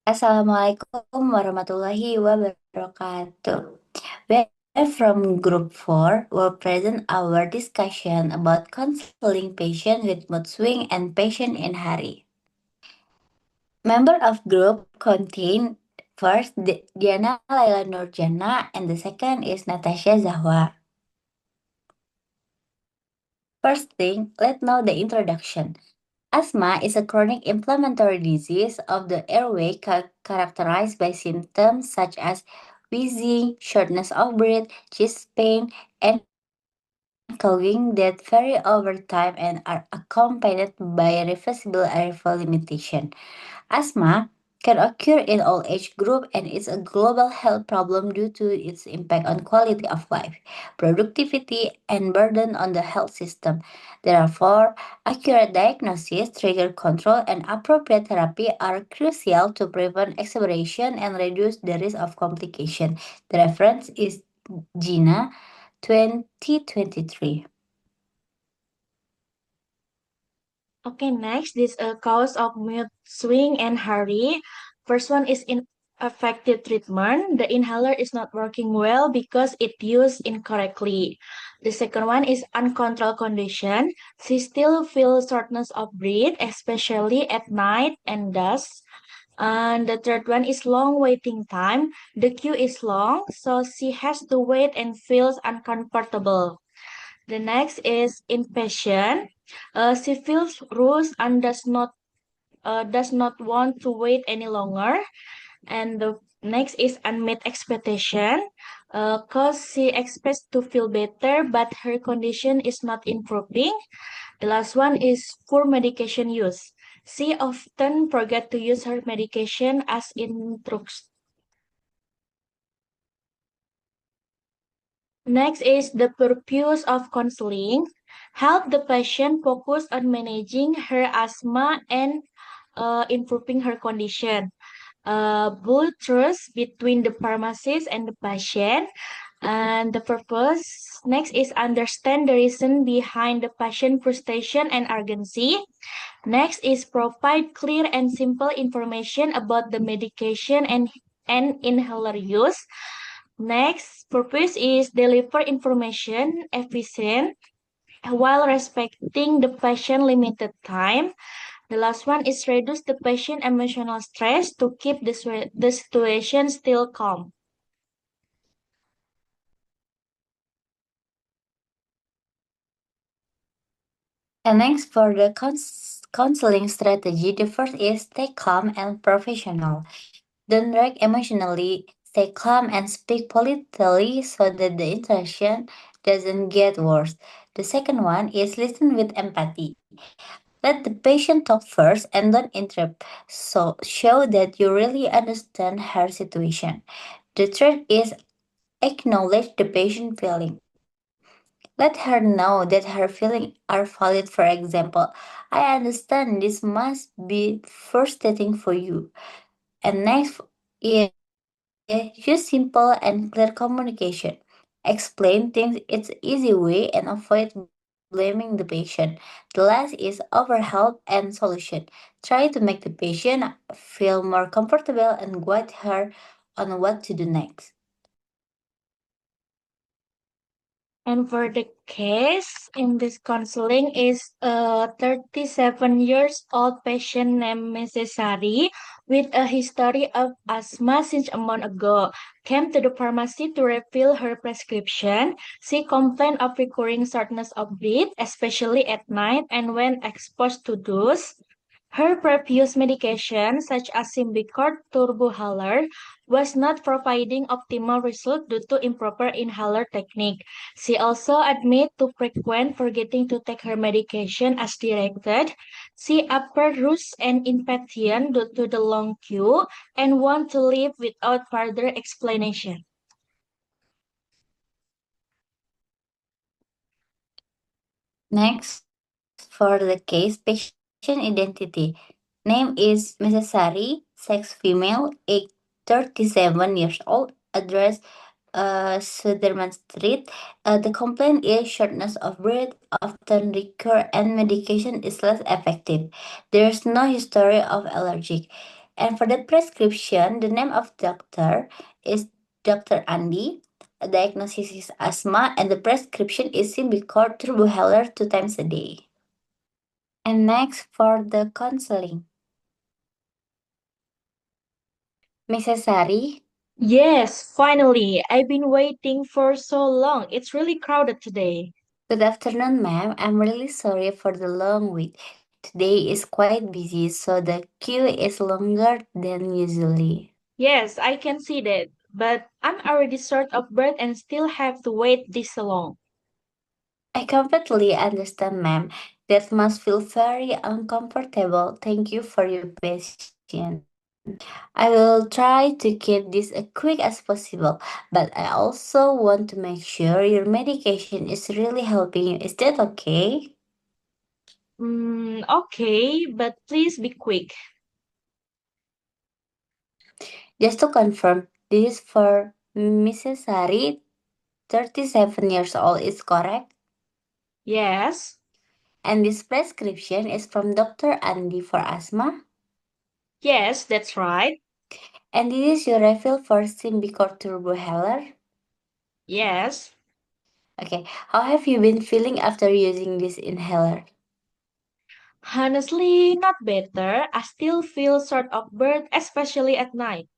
Assalamualaikum warahmatullahi wabarakatuh. We from Group 4 will present our discussion about counseling patient with mood swing and patient in hurry. Member of group contain first Diana Laila Nurjana and the second is Natasha Zahwa. First thing, let's know the introduction. Asthma is a chronic inflammatory disease of the airway characterized by symptoms such as wheezing, shortness of breath, chest pain, and coughing that vary over time and are accompanied by reversible airflow limitation. Asthma can occur in all age groups and is a global health problem due to its impact on quality of life, productivity, and burden on the health system. Therefore, accurate diagnosis, trigger control, and appropriate therapy are crucial to prevent exacerbation and reduce the risk of complication. The reference is GINA 2023. Okay, next, this cause of mood swing and hurry. First one is ineffective treatment. The inhaler is not working well because it used incorrectly. The second one is uncontrolled condition. She still feels shortness of breath, especially at night and dusk. And the third one is long waiting time. The queue is long, so she has to wait and feels uncomfortable. The next is impatient. She feels rushed and does not want to wait any longer. And the next is unmet expectation. Cause she expects to feel better, but her condition is not improving. The last one is poor medication use. She often forget to use her medication as instructed. Next is the purpose of counseling. Help the patient focus on managing her asthma and improving her condition. Build trust between the pharmacist and the patient. And the purpose next is understand the reason behind the patient frustration and urgency. Next is provide clear and simple information about the medication and inhaler use. Next purpose is deliver information efficient while respecting the patient limited time. The last one is reduce the patient emotional stress to keep the situation still calm. And next for the counseling strategy, the first is stay calm and professional. Don't react emotionally, stay calm and speak politely so that the interaction doesn't get worse. The second one is listen with empathy. Let the patient talk first and don't interrupt. So show that you really understand her situation. The third is acknowledge the patient feeling. Let her know that her feelings are valid. For example, I understand this must be frustrating for you. And next is use simple and clear communication. Explain things its easy way and avoid blaming the patient. The last is offer help and solution. Try to make the patient feel more comfortable and guide her on what to do next. And for the case in this counseling is a 37 years old patient named Mrs. Sari with a history of asthma since a month ago. Came to the pharmacy to refill her prescription. She complained of recurring shortness of breath, especially at night and when exposed to dust. Her previous medication, such as Symbicort Turbohaler, was not providing optimal result due to improper inhaler technique. She also admit to frequent forgetting to take her medication as directed. She upper ruse and impatient due to the long queue and want to leave without further explanation. Next, for the case, patient identity. Name is Mrs. Sari, sex female, age 37 years old, address Sudirman Street. The complaint is shortness of breath, often recur, and medication is less effective. There is no history of allergic. And for the prescription, the name of doctor is Dr. Andy. A diagnosis is asthma, and the prescription is Symbicort Turbohaler 2 times a day. And next for the counseling. Mrs. Sari, Yes, finally. I've been waiting for so long. It's really crowded today. good afternoon, ma'am. I'm really sorry for the long wait. Today is quite busy, so the queue is longer than usually. Yes, I can see that. But I'm already short of breath and still have to wait this long. I completely understand, ma'am. That must feel very uncomfortable. Thank you for your patience. I will try to keep this as quick as possible, but I also want to make sure your medication is really helping you. Is that okay? Okay, but please be quick. Just to confirm, this is for Mrs. Sari, 37 years old, is correct? Yes, And this prescription is from Dr. Andy for asthma? yes, that's right. And this is your refill for Symbicort Turbo Healer? Yes. Okay, how have you been feeling after using this inhaler? Honestly, not better. I still feel sort of breath, especially at night.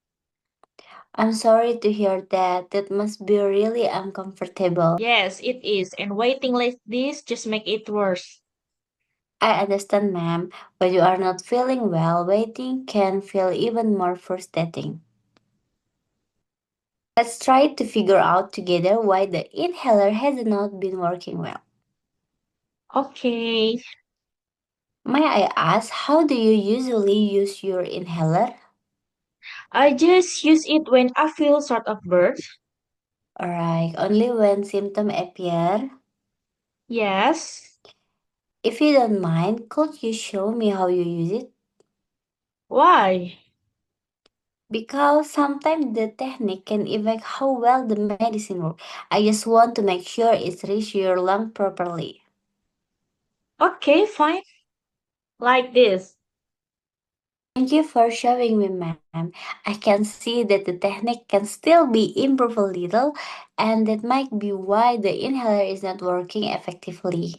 I'm sorry to hear that. That must be really uncomfortable. Yes, it is, and waiting like this just make it worse. I understand, ma'am. When you are not feeling well, waiting can feel even more frustrating. Let's try to figure out together why the inhaler has not been working well. Okay, May I ask, how do you usually use your inhaler? I just use it when I feel sort of breath. Alright, only when symptoms appear. Yes. If you don't mind, could you show me how you use it? Why? Because sometimes the technique can affect how well the medicine works. I just want to make sure it reaches your lung properly. Okay, fine. Like this. Thank you for showing me, ma'am. I can see that the technique can still be improved a little, and that might be why the inhaler is not working effectively.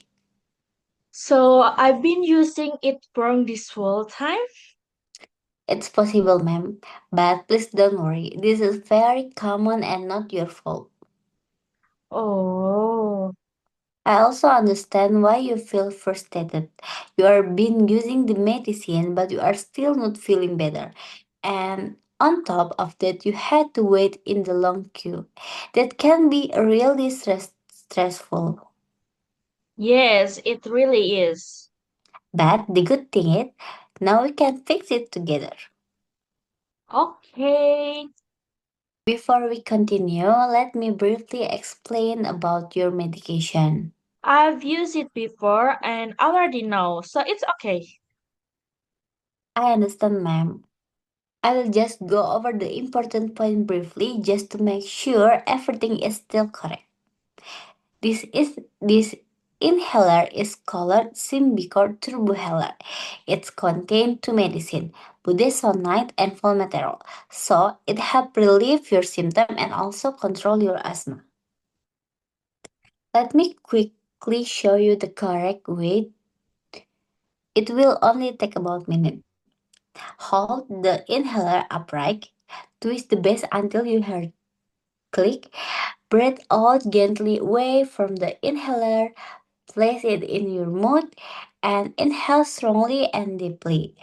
So I've been using it wrong this whole time. It's possible, ma'am, but please don't worry. This is very common and not your fault. Oh. I also understand why you feel frustrated. You are been using the medicine, but you are still not feeling better. And on top of that, you had to wait in the long queue. That can be really stressful. Yes, it really is. But the good thing is, now we can fix it together. Okay. Before we continue, let me briefly explain about your medication. I've used it before and I already know, so it's okay. I understand, ma'am. I will just go over the important point briefly just to make sure everything is still correct. This inhaler is called Symbicort Turbohaler. It's contained two medicine, budesonide and formoterol. So it helps relieve your symptom and also control your asthma. Let me quickly show you the correct way. It will only take about a minute. Hold the inhaler upright. Twist the base until you hear click. Breathe out gently away from the inhaler. Place it in your mouth and inhale strongly and deeply.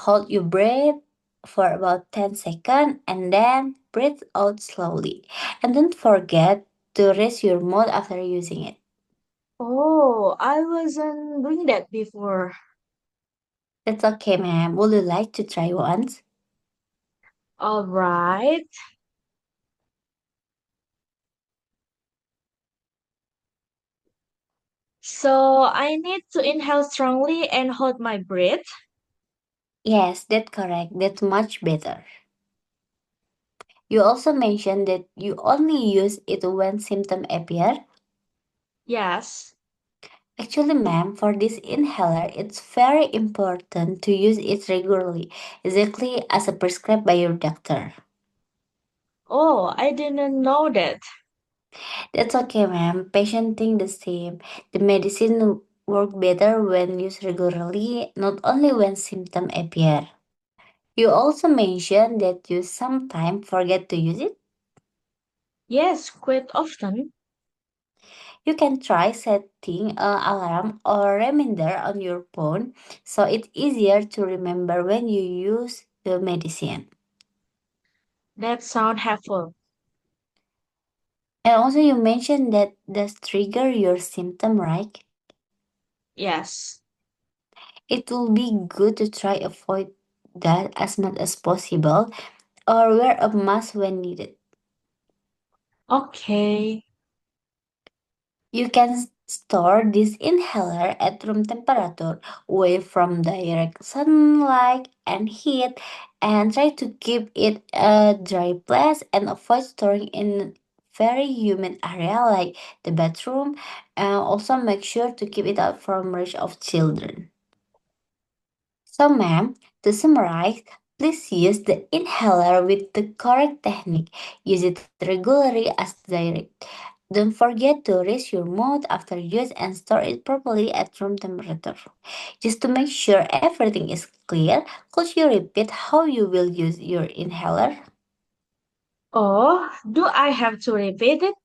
Hold your breath for about 10 seconds and then breathe out slowly. And don't forget to raise your mouth after using it. Oh, I wasn't doing that before. That's okay, ma'am. Would you like to try once? All right. So I need to inhale strongly and hold my breath. Yes, that's correct. That's much better. You also mentioned that you only use it when symptoms appear. Yes. Actually, ma'am, for this inhaler, it's very important to use it regularly, exactly as prescribed by your doctor. Oh, I didn't know that. That's okay, ma'am. Patient think the same. The medicine work better when used regularly, not only when symptoms appear. You also mentioned that you sometimes forget to use it. Yes, quite often. You can try setting an alarm or reminder on your phone so it's easier to remember when you use the medicine. That sound helpful. And also you mentioned that does trigger your symptom, right? Yes. It will be good to try avoid that as much as possible or wear a mask when needed. Okay. You can store this inhaler at room temperature, away from direct sunlight and heat, and try to keep it a dry place and avoid storing in very humid area like the bathroom. And also make sure to keep it out from reach of children. So, ma'am, to summarize, please use the inhaler with the correct technique. Use it regularly as direct. Don't forget to raise your mouth after use and store it properly at room temperature. Just to make sure everything is clear, could you repeat how you will use your inhaler? Oh, do I have to repeat it?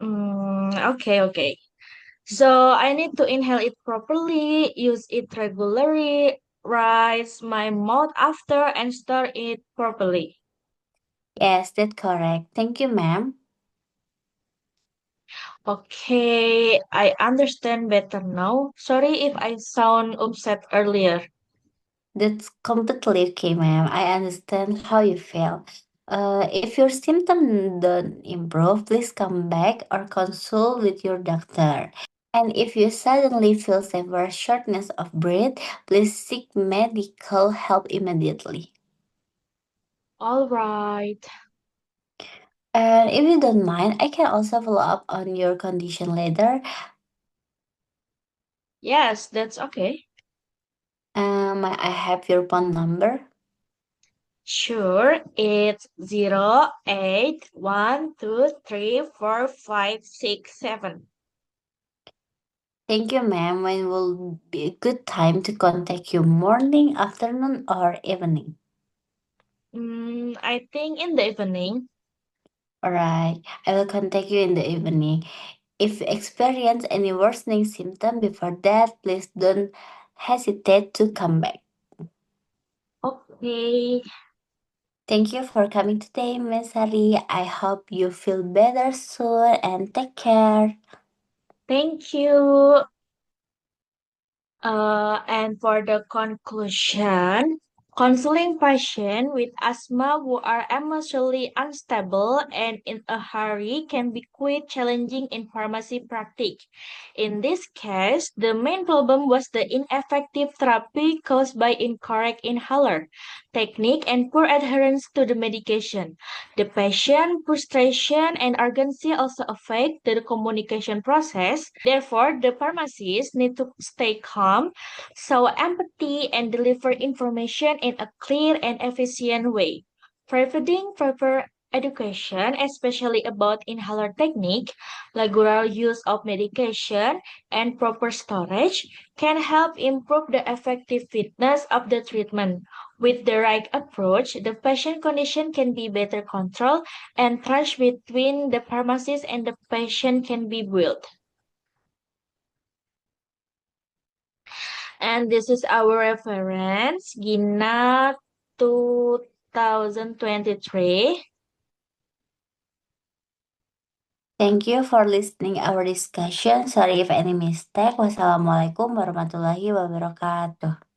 Okay. So I need to inhale it properly, use it regularly, rise my mouth after, and stir it properly. Yes, that's correct. Thank you, ma'am. Okay, I understand better now. Sorry if I sound upset earlier. That's completely okay, ma'am. I understand how you feel. If your symptoms don't improve, please come back or consult with your doctor. And if you suddenly feel severe shortness of breath, please seek medical help immediately. All right. And if you don't mind, I can also follow up on your condition later. Yes, that's okay. I have your phone number. Sure, it's 081234567. Thank you, ma'am. When will be a good time to contact you? Morning, afternoon, or evening? I think in the evening. Alright, I will contact you in the evening. If you experience any worsening symptom before that, please don't hesitate to come back. Okay, Thank you for coming today, Miss Hari. I hope you feel better soon and take care. thank you. And for the conclusion, counseling patients with asthma who are emotionally unstable and in a hurry can be quite challenging in pharmacy practice. In this case, the main problem was the ineffective therapy caused by incorrect inhaler technique and poor adherence to the medication. The patient frustration and urgency also affect the communication process. Therefore, the pharmacists need to stay calm, show empathy, and deliver information in a clear and efficient way. Providing proper education, especially about inhaler technique, regular use of medication, and proper storage, can help improve the effectiveness of the treatment. With the right approach, the patient condition can be better controlled and trust between the pharmacist and the patient can be built. And this is our reference, Gina 2023. Thank you for listening our discussion. Sorry if any mistake. Wassalamualaikum warahmatullahi wabarakatuh.